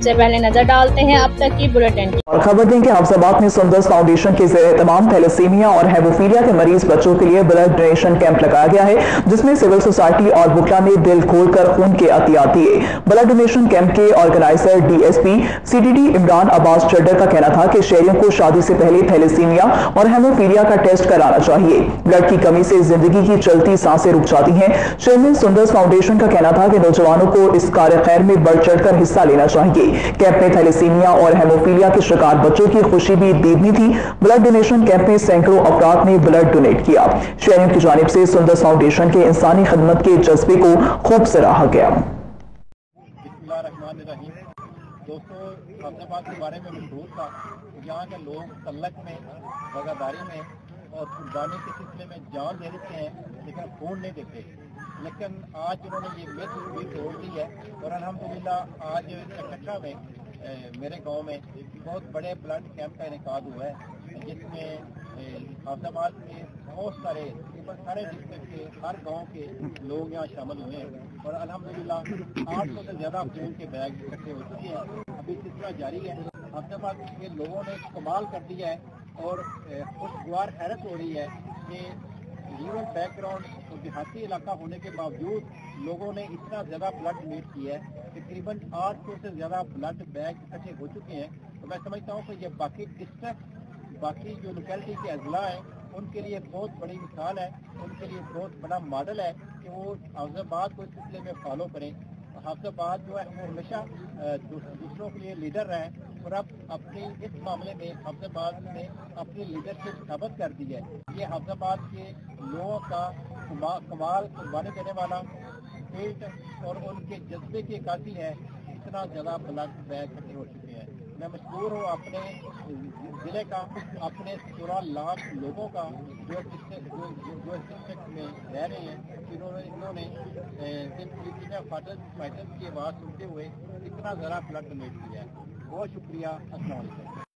से पहले नजर डालते हैं अब तक की बुलेटिन की। और खबर दें कि हफ्साबाद में सुंदस फाउंडेशन के एहतमाम थैलेसीमिया और हेमोफीलिया के मरीज बच्चों के लिए ब्लड डोनेशन कैंप लगाया गया है, जिसमें सिविल सोसाइटी और बुकला ने दिल खोलकर खून के अतियात दिए। ब्लड डोनेशन कैंप के organiser DSP CDD Imran Abbas Chaddar का कहना था कि शहरियों को शादी से पहले थैलेसीमिया और हेमोफीलिया का टेस्ट कराना चाहिए। ब्लड की कमी से जिंदगी की चलती सांसें रुक जाती हैं। चेयरमैन सुंदस फाउंडेशन का कहना था कि नौजवानों को इस कार्य खैर में बढ़ चढ़कर हिस्सा लेना चाहिए। कैंप में थैलेसीमिया और हेमोफीलिया के शिकार बच्चों की खुशी भी दीदनी थी। ब्लड डोनेशन कैंप में सैकड़ों अफराद ने ब्लड डोनेट किया। शहरियों की जानिब से सुंदस फाउंडेशन के इंसानी खिदमत के जज्बे को खूब सराहा गया। दोस्तों, फैसलाबाद के बारे में मशहूर था। यहाँ के लोग तल्लक में, वफादारी में और कुर्बानी के सिलसिले में जान दे देते हैं, लेकिन खून नहीं देते। लेकिन आज उन्होंने ये मिथ भी तोड़ दी है और अल्हम्दुलिल्लाह आज कटरा में मेरे गांव में बहुत बड़े ब्लड कैंप का इनेकाद हुआ है, जिसमें फैसलाबाद के बहुत सारे डिस्ट्रिक्ट के हर गांव के लोग यहाँ शामिल हुए हैं और अल्हम्दुलिल्लाह 800 से ज़्यादा खून के बैग इकट्ठे हो चुके हैं। अभी सिलसिला जारी है। फैसलाबाद के लोगों ने कमाल कर दिया है और खुशगवार हैरत हो रही है कि रूरल बैकग्राउंड और देहाती इलाका होने के बावजूद लोगों ने इतना ज़्यादा ब्लड डोनेट किया है। तकरीबन 800 से ज़्यादा ब्लड बैग इकट्ठे हो चुके हैं। तो मैं समझता हूँ कि ये बाकी डिस्ट्रिक्ट, बाकी जो लोकेलिटी के अजला हैं, उनके लिए बहुत बड़ी मिसाल है, उनके लिए बहुत बड़ा मॉडल है कि वो फैसलाबाद को इस सिलसिले में फॉलो करें। फैसलाबाद जो है वो हमेशा दूसरों के लिए लीडर रहे और अब अपनी इस मामले में फैसलाबाद ने अपनी लीडरशिप साबित कर दी है। ये फैसलाबाद के लोगों का कमाल कुर्बानी देने वाला फील्ड और उनके जज्बे की काफी है। इतना ज़्यादा ब्लड बैग इकट्ठे हो चुके हैं। मैं मशहूर हूँ अपने ज़िले का, अपने 16 लाख लोगों का जो डिस्ट्रिक्ट में रह रहे हैं। इन्होंने फाइटर्स की आवाज़ सुनते हुए इतना ज़्यादा ब्लड डोनेट किया है। बहुत शुक्रिया। अस्सलाम वालेकुम।